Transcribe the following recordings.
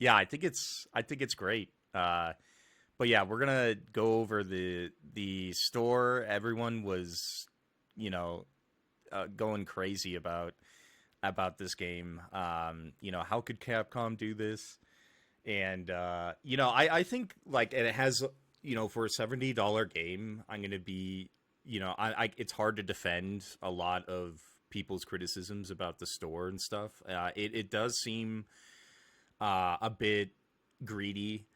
Yeah, I think it's great. But yeah, we're gonna go over the store. Everyone was, you know, going crazy about this game. How could Capcom do this? And I think like it has, for a $70 game, I'm gonna be, it's hard to defend a lot of people's criticisms about the store and stuff. It does seem a bit greedy.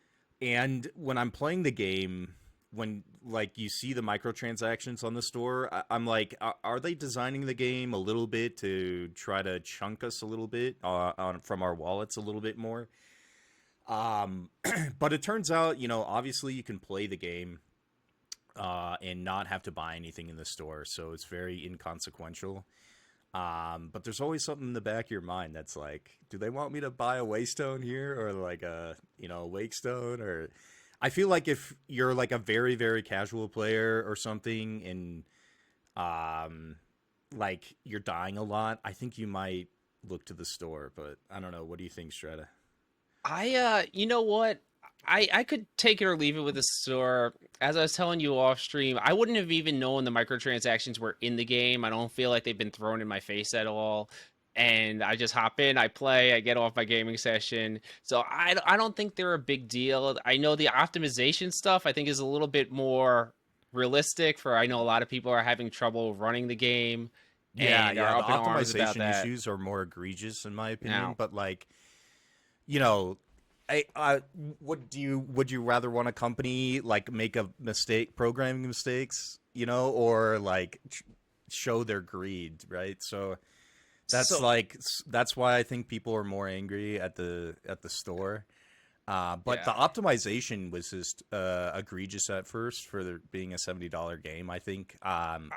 And when I'm playing the game, when like you see the microtransactions on the store, I'm like, are they designing the game a little bit to try to chunk us a little bit from our wallets a little bit more? Um, but it turns out, obviously you can play the game and not have to buy anything in the store, so it's very inconsequential. But there's always something in the back of your mind that's like, do they want me to buy a Waystone here or like a Wake Stone? Or I feel like if you're like a very, very casual player or something and um, like you're dying a lot, I think you might look to the store. But I don't know. What do you think, Strata? You know what? I could take it or leave it with the store. As I was telling you off stream, I wouldn't have even known the microtransactions were in the game. I don't feel like they've been thrown in my face at all. And I just hop in, I play, I get off my gaming session. So I don't think they're a big deal. I know the optimization stuff I think is a little bit more realistic for I know a lot of people are having trouble running the game Yeah, and yeah. are The up in arms about optimization that. issues are more egregious in my opinion, Now, but like, you know, would you rather want a company like make a mistake, programming mistakes, or like show their greed, right? So that's so like that's why I think people are more angry at the store. But the yeah. optimization was just egregious at first for there being a $70 game. I think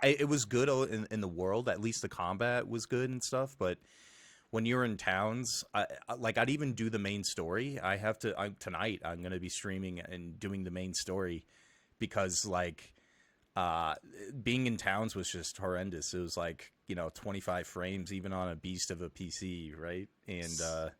it was good in the world. At least the combat was good and stuff. But when you're in towns, like I'd even do the main story. Tonight. I'm gonna be streaming and doing the main story because like uh, being in towns was just horrendous. It was like 25 frames even on a beast of a PC, right? And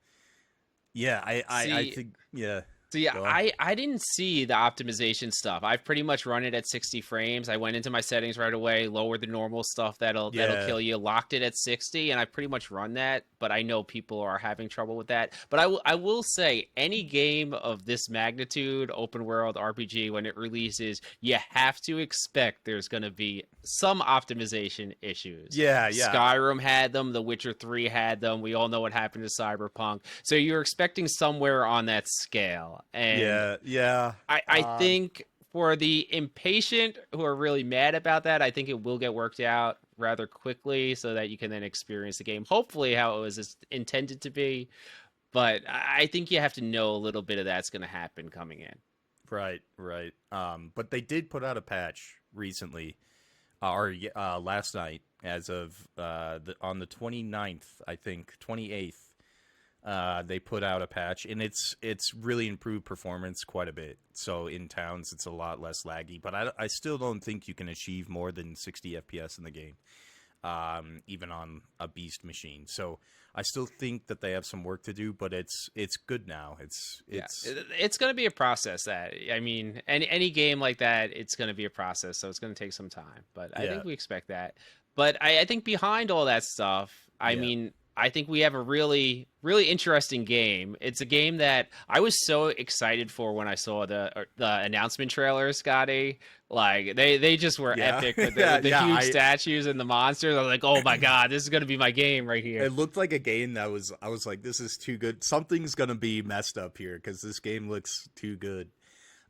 yeah, I See, think yeah. So yeah, Go on. I didn't see the optimization stuff. I've pretty much run it at 60 frames. I went into my settings right away, lowered the normal stuff that'll Yeah, kill you, locked it at 60, and I pretty much run that. But I know people are having trouble with that. But I will say any game of this magnitude, open world RPG, when it releases, you have to expect there's going to be some optimization issues. yeah, yeah, Skyrim had them, The Witcher 3 had them. We all know what happened to Cyberpunk. So you're expecting somewhere on that scale. And yeah, yeah. I think for the impatient who are really mad about that, I think it will get worked out rather quickly so that you can then experience the game, hopefully, how it was intended to be. But I think you have to know a little bit of that's going to happen coming in. Right, right. But they did put out a patch recently, last night, as of on the 29th, I think 28th. They put out a patch, and it's really improved performance quite a bit. So in towns, it's a lot less laggy, but I still don't think you can achieve more than 60 FPS in the game, even on a beast machine. So I still think that they have some work to do, but it's good now. It's Yeah, it's it's going to be a process. That I mean, any game like that, it's going to be a process, so it's going to take some time. But I yeah, think we expect that. But I think behind all that stuff, I yeah, mean, I think we have a really interesting game. It's a game that I was so excited for when I saw the announcement trailer, Scotty. Like they just were yeah, epic with yeah, the yeah. huge I statues and the monsters. I was like, oh my god, this is going to be my game right here. It looked like a game that was. I was like, this is too good. Something's gonna be messed up here because this game looks too good.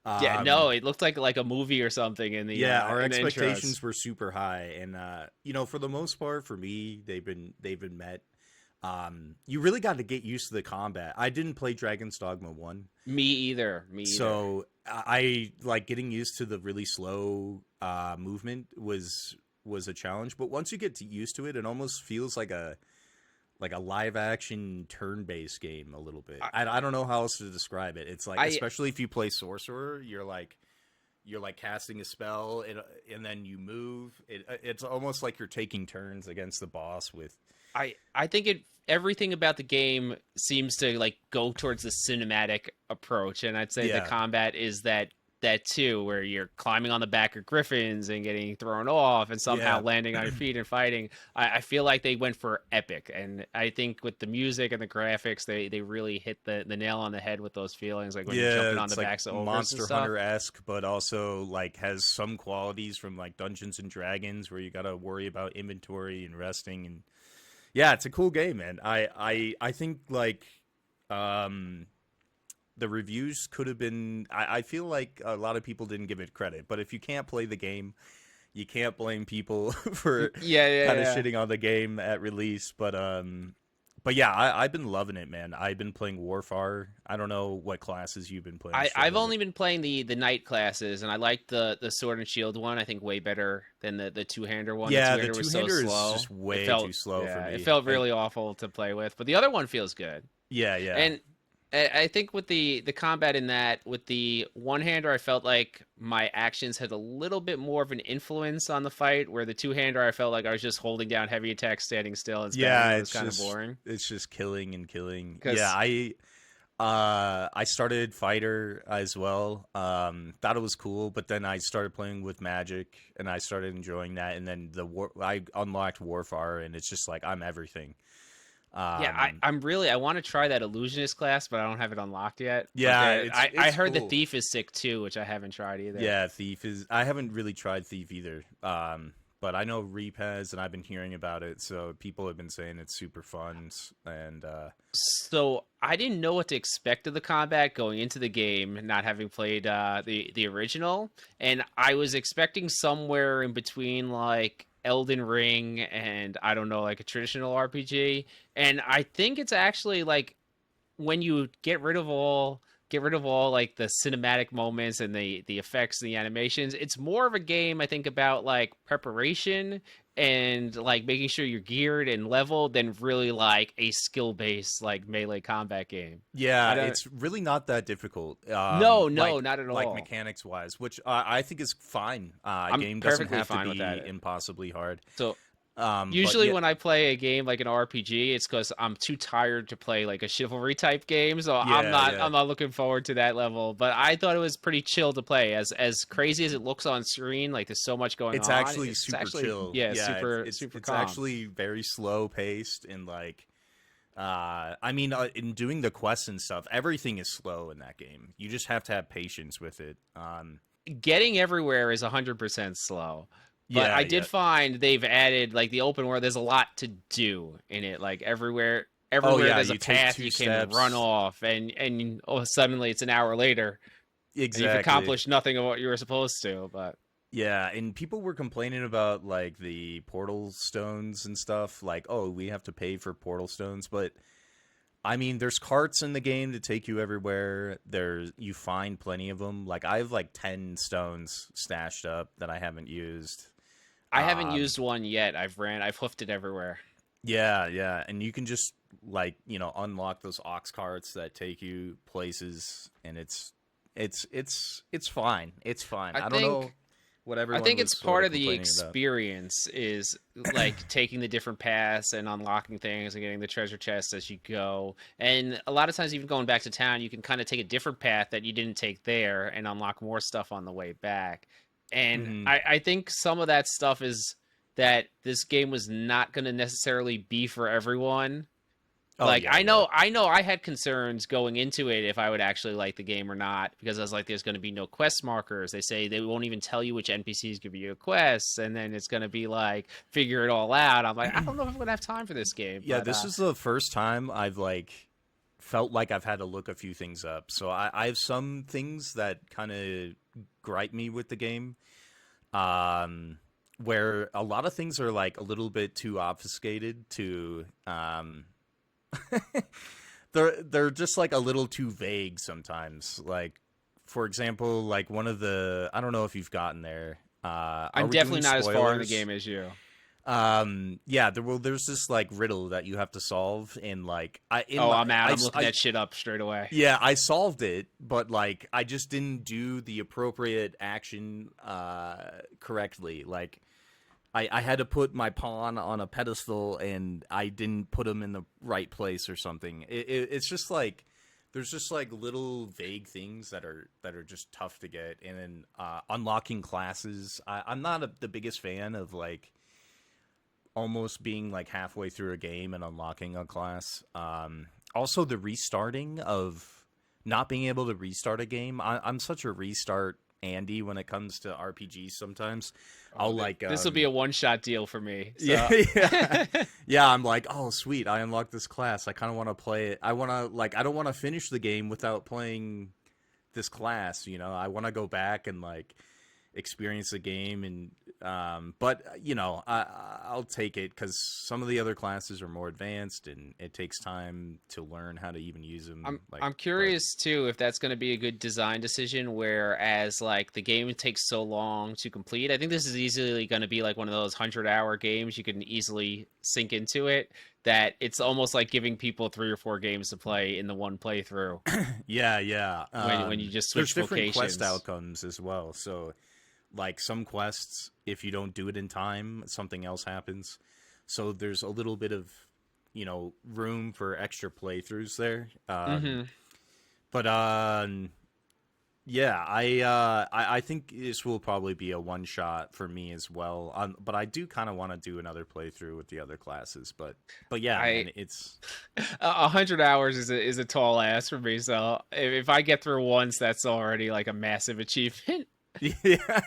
Yeah, no, Um, it looked like a movie or something yeah, our in the intros. expectations were super high, and for the most part, for me, they've been met. You really got to get used to the combat. I didn't play Dragon's Dogma 1, Me either. Me either. so I like getting used to the really slow movement was a challenge. But once you get used to it, it almost feels like a live action turn based game a little bit. I, I don't know how else to describe it. It's like, I especially if you play sorcerer, you're like casting a spell and then you move. It's almost like you're taking turns against the boss with. I think everything about the game seems to like go towards the cinematic approach, and I'd say the Yeah. combat is that too, where you're climbing on the back of griffins and getting thrown off and somehow Yeah. landing on your feet and fighting. I feel like they went for epic, and I think with the music and the graphics, they really hit the nail on the head with those feelings, like when you're Yeah, jumping on the it's like backs of ogres and Monster stuff. Hunter-esque, but also like has some qualities from like Dungeons and Dragons where you got to worry about inventory and resting and yeah, it's a cool game, man. I think like um the reviews could have been I feel like a lot of people didn't give it credit, but if you can't play the game, you can't blame people for Yeah, yeah, kind of yeah. shitting on the game at release. But yeah, I've been loving it, man. I've been playing Warfare. I don't know what classes you've been playing, I've Strider, but only been playing the knight classes, and I like the sword and shield one. I think way better than the two hander one. The yeah, two the hander was so two-hander is slow. just It way felt too slow for yeah, it me. felt And really awful to play with. But the other one feels good. yeah, yeah. And I think with the combat in that, with the one hander, I felt like my actions had a little bit more of an influence on the fight. Where the two hander, I felt like I was just holding down heavy attacks, standing still, and spamming. Yeah, It was kind of boring. it's just killing and killing. Yeah, Because I started fighter as well. Thought it was cool, but then I started playing with magic and I started enjoying that and then I unlocked Warfare and it's just like I'm everything. yeah, Um I want to try that illusionist class, but I don't have it unlocked yet. But yeah, I it's heard the cool. thief is sick too, which I haven't tried either. Yeah, Thief is I haven't really tried Thief either. But I know Reap has and I've been hearing about it, so people have been saying it's super fun and So I didn't know what to expect of the combat going into the game, not having played the original, and I was expecting somewhere in between like Elden Ring and I don't know, like a traditional RPG. And I think it's actually like when you get rid of all like the cinematic moments and the effects and the animations, it's more of a game I think about like preparation and like making sure you're geared and leveled than really like a skill based like melee combat game. yeah, I don't. it's really not that difficult. No, no, not at Like all. mechanics wise, which I think is fine. I'm Game doesn't perfectly have to fine with be that. impossibly hard. So But usually yeah, when I play a game like an RPG, it's because I'm too tired to play like a chivalry type game. So I'm yeah, not yeah. I'm not looking forward to that level. But I thought it was pretty chill to play. As crazy as it looks on screen, like there's so much going It's on. actually It's super actually chill. yeah, Yeah, super super it's calm. actually very slow paced and like I mean in doing the quests and stuff, everything is slow in that game. You just have to have patience with it. Getting everywhere is 100% slow. But Yeah, I yeah. did find they've added like the open world. There's a lot to do in it. Like everywhere, Oh everywhere yeah, there's a you take path two you can run steps. off, and oh, suddenly it's an hour later, and you've Exactly. accomplished nothing of what you were supposed to. But Yeah, and people were complaining about like the portal stones and stuff. Like, oh, we have to pay for portal stones, but I mean, there's carts in the game to take you everywhere. You find plenty of them. Like I have like 10 stones stashed up that I haven't used. I haven't Um, used one yet. I've hoofed it everywhere. yeah, yeah, and you can just like unlock those ox carts that take you places, and it's fine. It's fine. I I don't know think what I everyone think was it's sort part of of the complaining about. experience is like taking the different paths and unlocking things and getting the treasure chests as you go. And a lot of times, even going back to town, you can kind of take a different path that you didn't take there and unlock more stuff on the way back. And Hmm. I think some of that stuff is that this game was not going to necessarily be for everyone. Oh Like yeah, yeah. I know I had concerns going into it if I would actually like the game or not because I was like there's going to be no quest markers. They say they won't even tell you which NPCs give you a quest and then it's going to be like figure it all out. I'm like I don't know if I'm going to have time for this game, Yeah, but this is the first time I've like felt like I've had to look a few things up. So I have some things that kind of gripe me with the game. Where a lot of things are like a little bit too obfuscated to they're just like a little too vague sometimes. Like for example, like one of the I don't know if you've gotten there. Are I'm we definitely doing not as far in the spoilers? game as you. Yeah, there's this like riddle that you have to solve in like I in Oh, my I'm out. I'm looking that shit up straight away. yeah, I solved it, but like I just didn't do the appropriate action correctly. Like I had to put my pawn on a pedestal and I didn't put him in the right place or something. It's just like there's just like little vague things that are just tough to get. And then unlocking classes, I'm not the biggest fan of like almost being like halfway through a game and unlocking a class. Also, the restarting of not being able to restart a game. I'm such a restart Andy when it comes to RPGs. Sometimes Oh, I'll like this will be a one-shot deal for me. yeah, So yeah, yeah. I'm like, oh sweet, I unlocked this class. I kind of want to play it. I want to like I don't want to finish the game without playing this class. You know, I want to go back and like experience the game and but you know I'll take it because some of the other classes are more advanced and it takes time to learn how to even use them like I'm but curious too if that's going to be a good design decision. Whereas like the game takes so long to complete, I think this is easily going to be like one of those 100-hour games you can easily sink into it. That it's almost like giving people 3 or 4 games to play in the one playthrough yeah when you just there's switch different quest locations. outcomes as well, so like some quests if you don't do it in time something else happens, so there's a little bit of room for extra playthroughs there. Hmm. But yeah, I think this will probably be a one shot for me as well. But I do kind of want to do another playthrough with the other classes. But yeah, I man, it's 100 hours is a tall ask for me. So if I get through once, that's already like a massive achievement. yeah,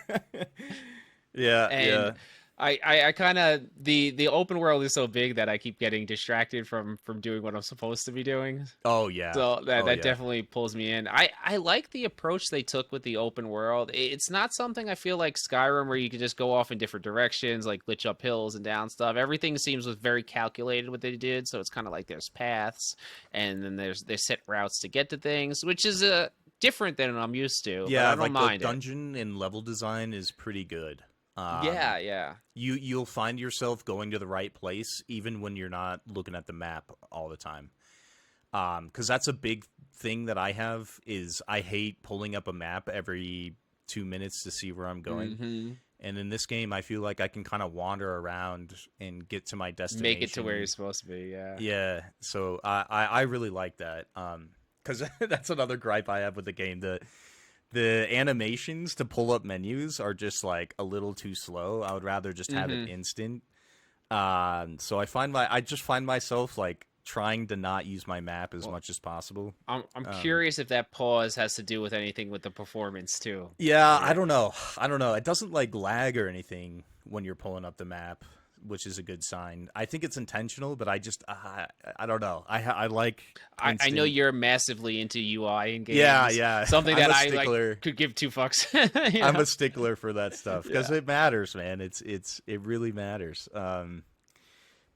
yeah, And yeah. I kind of the open world is so big that I keep getting distracted from doing what I'm supposed to be doing. Oh yeah, So that oh that yeah, definitely pulls me in. I like the approach they took with the open world. It's not something I feel like Skyrim where you could just go off in different directions, like glitch up hills and down stuff. Everything seems was very calculated what they did. So it's kind of like there's paths and then there's set routes to get to things, which is different than I'm used to, but yeah. I don't Like the mind it. dungeon and level design is pretty good. Yeah, yeah. You'll find yourself going to the right place even when you're not looking at the map all the time. Because that's a big thing that I have is I hate pulling up a map every 2 minutes to see where I'm going. Hmm. And in this game, I feel like I can kind of wander around and get to my Make it to where you're destination. supposed to be. Yeah. Yeah, so I really like that. Because that's another gripe I have with the game. The animations to pull up menus are just like a little too slow. I would rather just have it Hmm. instant. So I just find myself like trying to not use my map as Well, much as possible. I'm Um, curious if that pause has to do with anything with the performance too. yeah, I Yeah. don't know. I don't know. It doesn't like lag or anything when you're pulling up the map, which is a good sign. I think it's intentional, but I don't know. I like I know instant. you're massively into UI in Yeah, games, yeah. something I'm that a I like stickler. could give 2 fucks. you I'm know? a stickler for that stuff because Yeah. it matters, man. It really matters.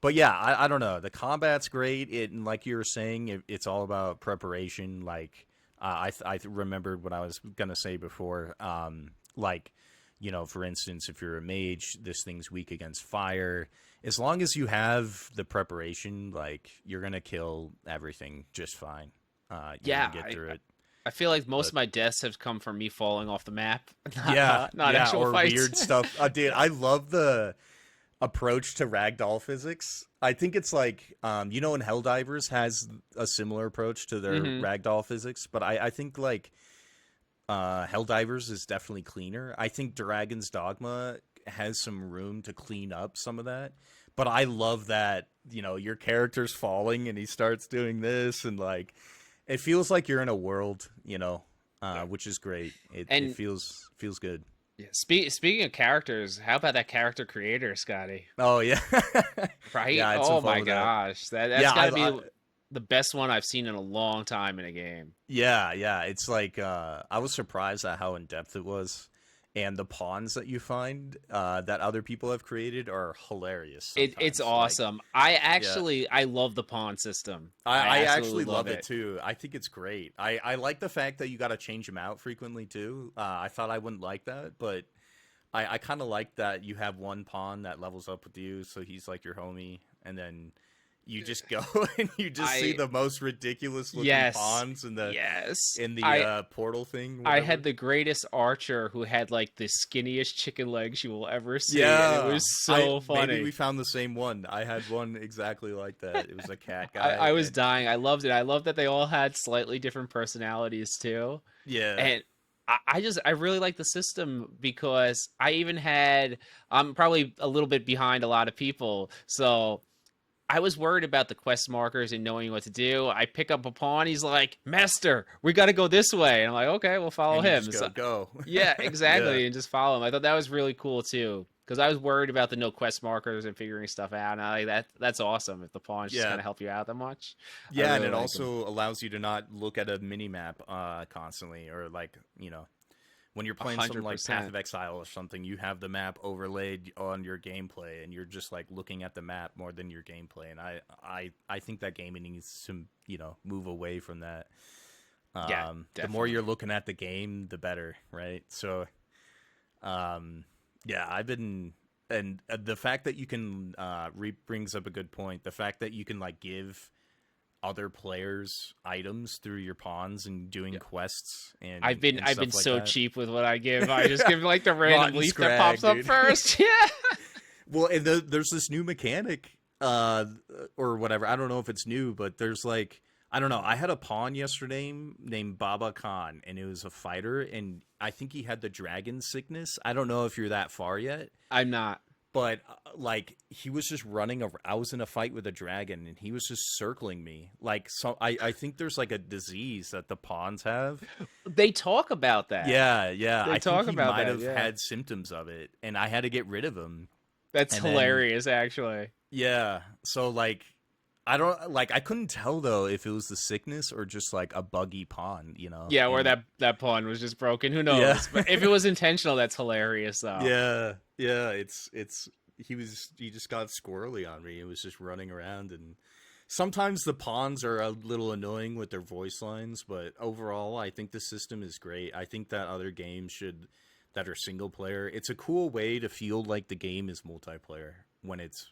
But yeah, I don't know. The combat's great. And like you were saying, it's all about preparation. Like I remembered what I was gonna say before. Like for instance, if you're a mage, this thing's weak against fire. As long as you have the preparation, like you're gonna kill everything just fine. You're Yeah, gonna get through it. I feel like most But of my deaths have come from me falling off the map, yeah, not yeah, actual or fights. weird stuff. Dude, I love the approach to ragdoll physics. I think it's like in Helldivers has a similar approach to their Hmm. ragdoll physics, but I think like Helldivers is definitely cleaner. I think Dragon's Dogma has some room to clean up some of that. But I love that, your character's falling and he starts doing this and like it feels like you're in a world, which is great. It And feels good. yeah, speaking of characters, how about that character creator, Scotty? Oh yeah. Right? Yeah, I had some Oh fun my with that. gosh, that's Yeah, got to be the best one I've seen in a long time in a game. yeah. It's like I was surprised at how in depth it was, and the pawns that you find that other people have created are hilarious. It's Sometimes, like awesome. yeah, I love the pawn system. I I absolutely actually love love it it. too. I think it's great. I like the fact that you got to change them out frequently too. I thought I wouldn't like that, but I kind of like that you have one pawn that levels up with you, so he's like your homie, and then you just go and you just see I the most ridiculous looking yes, pawns yes. in the I portal thing, I had whatever. the greatest archer who had like the skinniest chicken legs you will ever see, and it Yeah, was I so maybe we funny. found the same one. I had one exactly like that. It was a cat I, guy, I was and dying. I loved it. I loved that they all had slightly different personalities too. yeah, And I really like the system because I even had I'm probably a little bit behind a lot of people. So I was worried about the quest markers and knowing what to do. I pick up a pawn. He's like, "Master, we got to go this way." And I'm like, "Okay, we'll follow and you just him." go So, go. yeah, Yeah, exactly, and just follow him. I thought that was really cool too because I was worried about the no quest markers and figuring stuff out. And I like that. That's awesome if the pawns just yeah, kind of help you out that much. I yeah, and really it like them. also allows you to not look at a mini map constantly, or like when you're A playing something hundred like Path of percent. Exile or something, you have the map overlaid on your gameplay, and you're just like looking at the map more than your gameplay. And I think that gaming needs to move away from that. Yeah, The more definitely. you're looking at the game, the better, right? So, um, yeah, I've been, and the fact that you can brings up a good point. The fact that you can like give other players items through your pawns and doing Yeah. quests and I've been stuff like so that. cheap with what I give. I just give like the random Rotten leaf that pops scrag, up dude. first. Yeah. Well, and there's this new mechanic, or whatever. I don't know if it's new, but there's like I don't know. I had a pawn yesterday named Baba Khan, and it was a fighter, and I think he had the dragon sickness. I don't know if you're that far yet, I'm not. but like he was just running. I was in a fight with a dragon, and he was just circling me. Like so, I think there's like a disease that the pawns have. They talk about that. Yeah, yeah. They I think talk he about might that. have Yeah. had symptoms of it, and I had to get rid of him. That's And then hilarious, actually. yeah. So like I don't like I couldn't tell though if it was the sickness or just like a buggy pawn. Yeah, or And that pawn was just broken. Who yeah. knows? But if it was intentional, that's hilarious, though. Yeah. Yeah, it's he just got squirrely on me. It was just running around, and sometimes the pawns are a little annoying with their voice lines, but overall I think the system is great. I think that other games should that are single player. It's a cool way to feel like the game is multiplayer when it's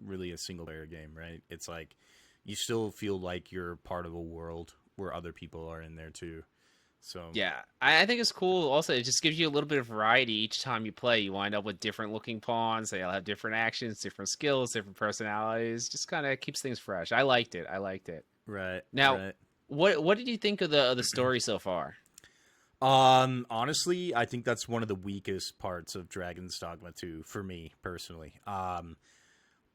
really a single player game, right? It's like you still feel like you're part of a world where other people are in there too. So Yeah, I think it's cool. Also, it just gives you a little bit of variety each time you play. You wind up with different looking pawns. They all have different actions, different skills, different personalities. Just kind of keeps things fresh. I liked it. I liked it. right, Now, right. what did you think of the story so far? Honestly, I think that's one of the weakest parts of Dragon's Dogma 2 for me personally.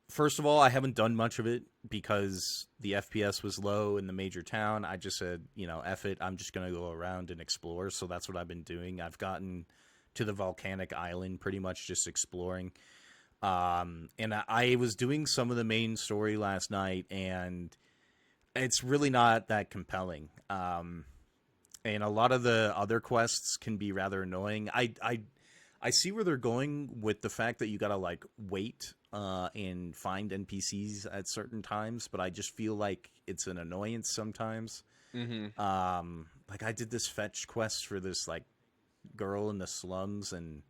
First of all, I haven't done much of it because the FPS was low in the major town. I just said, F it, I'm just going to go around and explore. So that's what I've been doing. I've gotten to the volcanic island pretty much just exploring. And I was doing some of the main story last night, and it's really not that compelling. And a lot of the other quests can be rather annoying. I see where they're going with the fact that you gotta like wait and find NPCs at certain times, but I just feel like it's an annoyance sometimes. Mm-hmm. Like I did this fetch quest for this like girl in the slums, and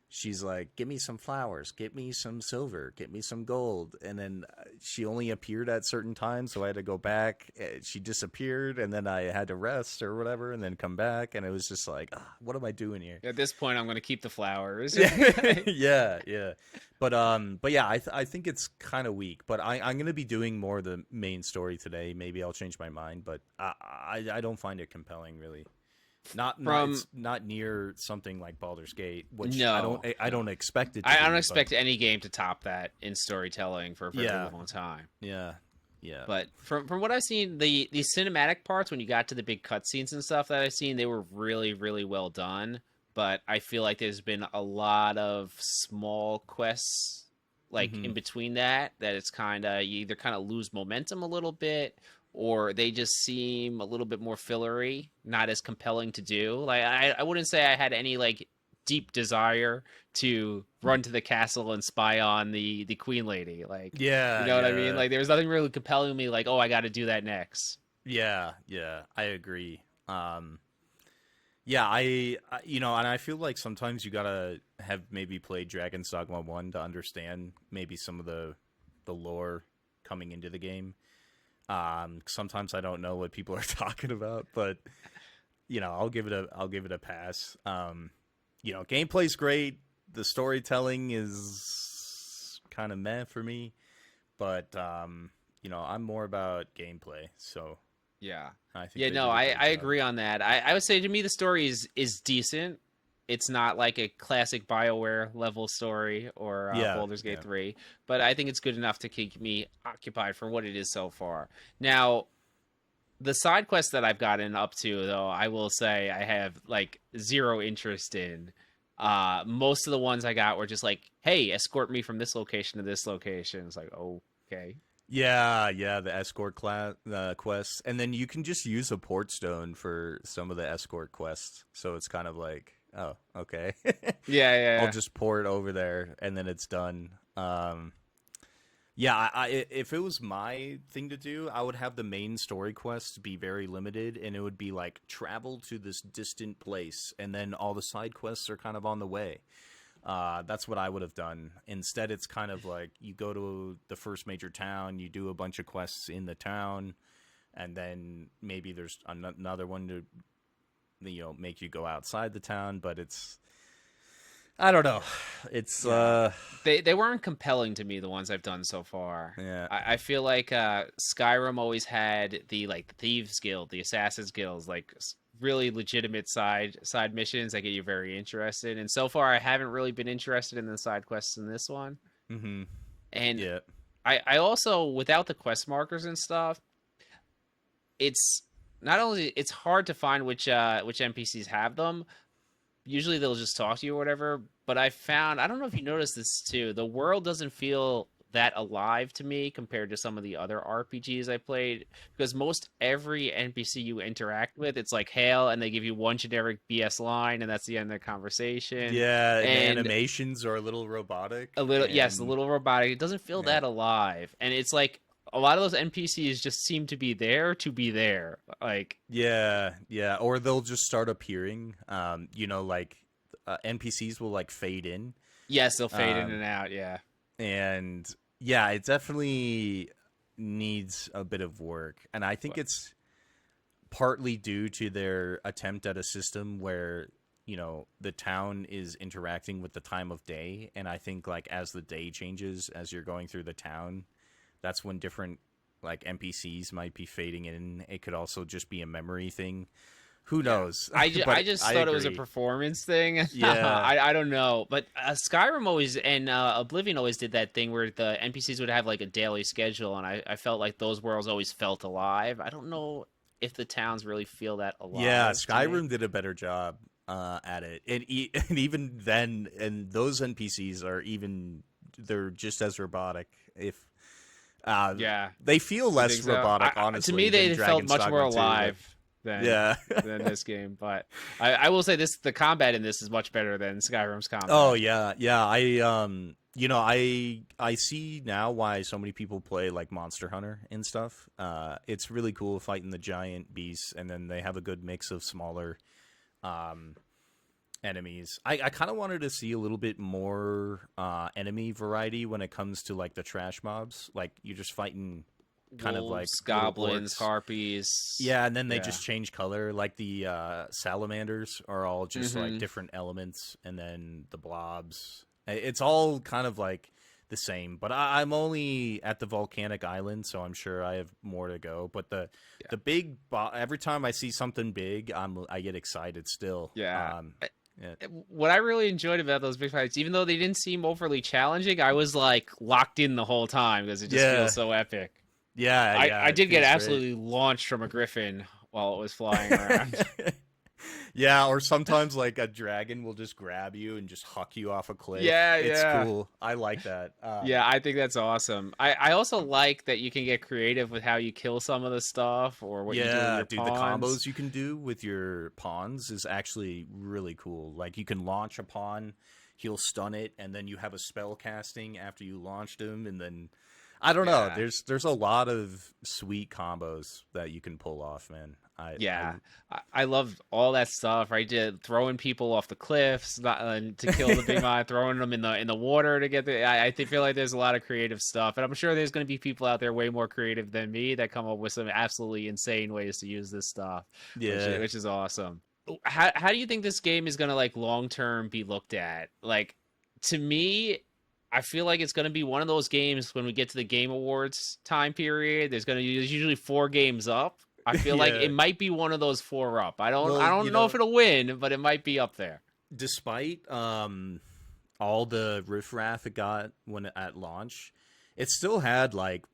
she's like, "Give me some flowers, get me some silver, get me some gold," and then she only appeared at certain times, so I had to go back. She disappeared, and then I had to rest or whatever, and then come back, and it was just like, what am I doing here? At this point, I'm going to keep the flowers. Yeah, yeah, yeah. But yeah, I think it's kind of weak. But I'm gonna be doing more of the main story today. Maybe I'll change my mind, but I don't find it compelling really. Not From it's not near something like Baldur's Gate, which no, I no. don't expect it to I don't be. But expect any game to top that in storytelling for a very yeah, long time. yeah, yeah. But from what I've seen, the cinematic parts when you got to the big cutscenes and stuff that I've seen, they were really really well done. But I feel like there's been a lot of small quests like Hmm. in between that it's kind of you either kind of lose momentum a little bit or they just seem a little bit more fillery, not as compelling to do. Like I wouldn't say I had any like deep desire to run to the castle and spy on the queen lady. Like, you Yeah, know what I mean? yeah, Like there was nothing really compelling me like, "Oh, I got to do that next." yeah, yeah. I agree. Yeah, and I feel like sometimes you gotta have maybe played Dragon's Dogma 1 to understand maybe some of the lore coming into the game. Sometimes I don't know what people are talking about, but I'll give it a pass. Gameplay's great. The storytelling is kind of meh for me, but I'm more about gameplay, so Yeah. I think Yeah, they no, did a great I job. agree on that. I would say to me the story is decent. It's not like a classic BioWare level story or Yeah, Baldur's Gate yeah. 3, but I think it's good enough to keep me occupied for what it is so far. Now, the side quests that I've gotten up to, though, I will say I have like zero interest in. Most of the ones I got were just like, "Hey, escort me from this location to this location." It's like, okay, Yeah, yeah, the escort class quests, and then you can just use a port stone for some of the escort quests. So it's kind of like, oh, okay, yeah, I'll yeah, just port over there, and then it's done. Yeah, if it was my thing to do, I would have the main story quests be very limited, and it would be like travel to this distant place, and then all the side quests are kind of on the way. That's what I would have done. Instead, it's kind of like you go to the first major town, you do a bunch of quests in the town, and then maybe there's another one to make you go outside the town. But I don't know. It's yeah. They weren't compelling to me, the ones I've done so far. yeah. I feel like Skyrim always had the like the Thieves Guild, the Assassins Guilds, like really legitimate side missions that get you very interested. And so far, I haven't really been interested in the side quests in this one. Mm-hmm. And Yeah. I also, without the quest markers and stuff, it's not only it's hard to find which NPCs have them. Usually they'll just talk to you or whatever. But I found, I don't know if you noticed this too, the world doesn't feel that alive to me compared to some of the other RPGs I played. Because most every NPC you interact with, it's like hail, and they give you one generic BS line, and that's the end of the conversation. Yeah, and the And animations are a little robotic, a little, yes, a and little robotic. It doesn't feel yeah, that alive. And it's like a lot of those NPCs just seem to be there to be there. Like, yeah, yeah. Or they'll just start appearing. Like NPCs will like fade in. yes, they'll fade in Um, and out. Yeah. and yeah, it definitely needs a bit of work, and I think it's partly due to their attempt at a system where the town is interacting with the time of day, and I think like as the day changes, as you're going through the town, that's when different like NPCs might be fading in. It could also just be a memory thing, who Yeah. knows. I But just I thought it was a agree. performance thing. Yeah, I don't know, but Skyrim always and Oblivion always did that thing where the NPCs would have like a daily schedule, and I felt like those worlds always felt alive. I don't know if the towns really feel that yeah, alive to me. Skyrim did a better job at it, and even then, and those NPCs are even they're just as robotic. If Yeah, they feel you less think so? robotic, To me, honestly, than they felt Dragon's much more Dogma 2, but alive than yeah. this game. But I will say this: the combat in this is much better than Skyrim's Oh combat. yeah, yeah. I see now why so many people play like Monster Hunter and stuff. It's really cool fighting the giant beasts, and then they have a good mix of smaller um enemies. I kind of wanted to see a little bit more enemy variety when it comes to like the trash mobs. Like you're just fighting kind of like Wolves, little goblins, orcs. harpies. Yeah, and then they Yeah. just change color. Like the salamanders are all just like Mm-hmm. different elements, and then the blobs. It's all kind of like the same. But I'm only at the volcanic island, so I'm sure I have more to go. But Yeah. the big every time I see something big, I get excited still. Yeah. Yeah, What I really enjoyed about those big fights, even though they didn't seem overly challenging, I was like locked in the whole time because it just feels yeah, so epic. yeah, I yeah. It did get feels great. absolutely launched from a griffin while it was flying around. Yeah, or sometimes like a dragon will just grab you and just huck you off a cliff. Yeah, It's yeah. cool. I like that. Yeah, I think that's awesome. I also like that you can get creative with how you kill some of the stuff or what you do with Yeah, your dude, the pawns. combos you can do with your pawns is actually really cool. Like you can launch a pawn, he'll stun it, and then you have a spell casting after you launched him, and then I don't know. Yeah. There's a lot of sweet combos that you can pull off, man. I Yeah, I love all that stuff. Right, did throwing people off the cliffs to kill the big mod, throwing them in the water to get the. Feel like there's a lot of creative stuff, and I'm sure there's going to be people out there way more creative than me that come up with some absolutely insane ways to use this stuff, yeah. which is awesome. How do you think this game is going to like long term be looked at? Like, to me, I feel like it's going to be one of those games when we get to the Game Awards time period. There's usually 4 games up. I feel like Yeah. it might be one of those 4 up. I Well, don't know if it'll win, but it might be up there. despite all the riffraff it got when at launch, it still had like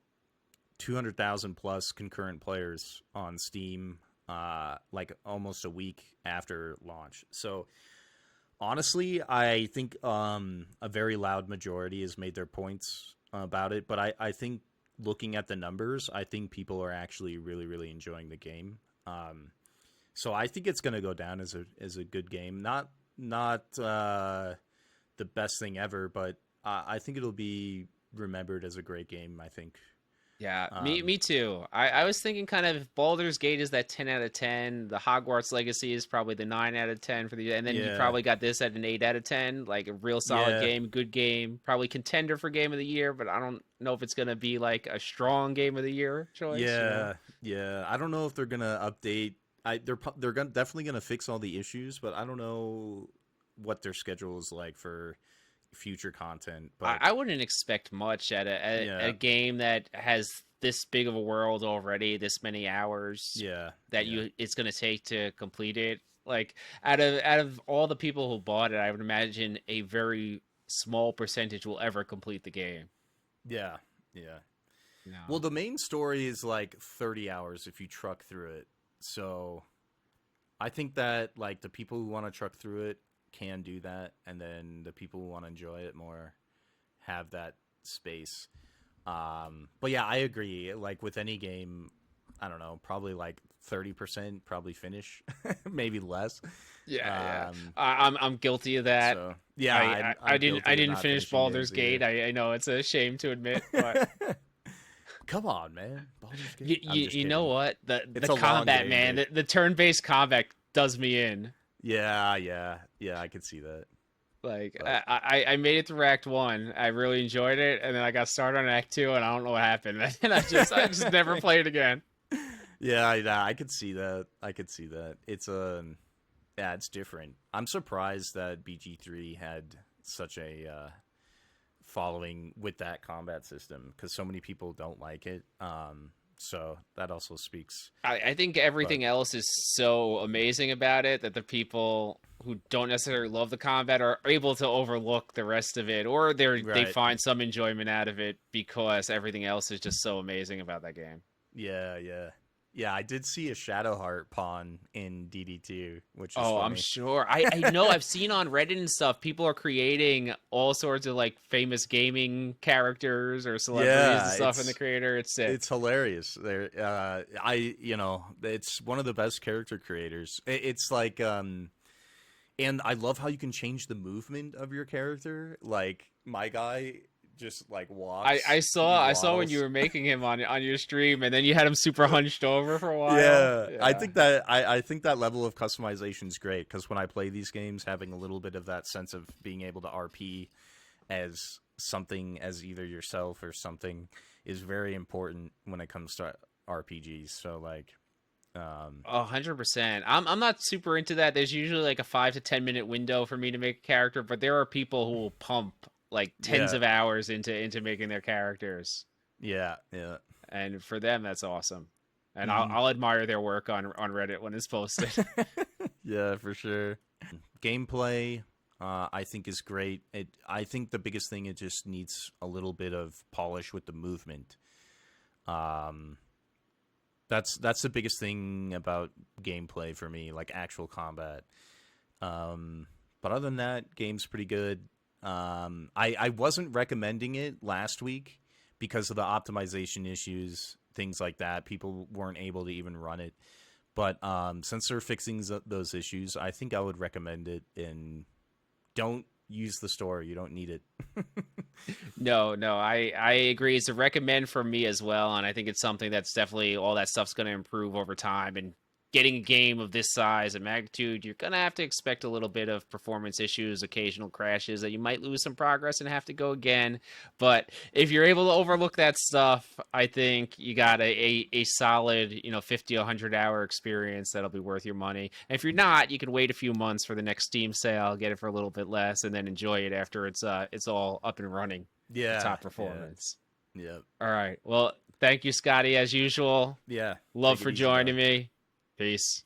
200,000 plus concurrent players on Steam, like almost a week after launch. So honestly, I think a very loud majority has made their points about it. But I think looking at the numbers, I think people are actually really, really enjoying the game. So I think it's going to go down as a good game. Not the best thing ever, but I think it'll be remembered as a great game. I think. Yeah, Um, me too. I was thinking kind of if Baldur's Gate is that 10 out of 10. The Hogwarts Legacy is probably the 9 out of 10 for the, and then you yeah, probably got this at an 8 out of 10. Like a real solid yeah, game, good game, probably contender for Game of the Year. But I don't know if it's gonna be like a strong Game of the Year choice. You know? yeah. I don't know if they're gonna update. They're definitely gonna fix all the issues, but I don't know what their schedule is like for future content. But I wouldn't expect much at a yeah, game that has this big of a world already, this many hours yeah, that yeah, it's going to take to complete it. Like out of all the people who bought it, I would imagine a very small percentage will ever complete the game. yeah, yeah. Well, No. the main story is like 30 hours if you truck through it. So I think that like the people who want to truck through it can do that, and then the people who want to enjoy it more have that space. But yeah, I agree. Like with any game, I don't know, probably like 30% probably finish, maybe less. Yeah. Um, I'm guilty of that. so yeah, I'm I guilty of didn't not finish finishing Baldur's games Gate. either. I know it's a shame to admit, but Come on, man, Baldur's Gate. I'm just you know kidding. what? It's The a long combat, game, man, dude. the turn-based combat does me in. Yeah. I could see that. Like But I made it through Act 1. I really enjoyed it, and then I got started on Act 2, and I don't know what happened. And I just never played again. yeah, I could see that. I could see that. It's yeah, it's different. I'm surprised that BG3 had such a following with that combat system because so many people don't like it. So that also speaks. I think But everything else is so amazing about it that the people who don't necessarily love the combat are able to overlook the rest of it, or they right, find some enjoyment out of it because everything else is just so amazing about that game. yeah. I did see a Shadowheart pawn in DD2, which is Oh, I'm funny. sure. I know I've seen on Reddit and stuff, people are creating all sorts of like famous gaming characters or celebrities and Yeah, stuff in the creator. It's it's sick. hilarious. There, it's one of the best character creators. It's like, and I love how you can change the movement of your character. Like my guy just like walks, he I saw when you waddles. were making him on your stream, and then you had him super hunched over for a while. Yeah, Yeah. I think that level of customization is great because when I play these games, having a little bit of that sense of being able to RP as something as either yourself or something is very important when it comes to RPGs. So like, 100%. I'm not super into that. There's usually like a 5 to 10 minute window for me to make a character, but there are people who will pump like tens yeah, of hours into making their characters, yeah. and for them that's awesome. And Hmm. I'll admire their work on Reddit when it's posted. Yeah, for sure. Gameplay, I think is great. I think the biggest thing it just needs a little bit of polish with the movement. Um, that's the biggest thing about gameplay for me, like actual combat. But other than that, game's pretty good. I wasn't recommending it last week because of the optimization issues, things like that. People weren't able to even run it. But since they're fixing those issues, I think I would recommend it. And don't use the store; you don't need it. No, I agree. It's a recommend for me as well, and I think it's something that's definitely all that stuff's going to improve over time and getting a game of this size and magnitude, you're gonna have to expect a little bit of performance issues, occasional crashes, that you might lose some progress and have to go again. But if you're able to overlook that stuff, I think you got a solid, 50, 100 hour experience that'll be worth your money. And if you're not, you can wait a few months for the next Steam sale, get it for a little bit less, and then enjoy it after it's all up and running to Yeah. top performance. Yeah. All right. Well, thank you, Scotty, as usual. Yeah. Love Take it for easy, dog. joining me. Peace.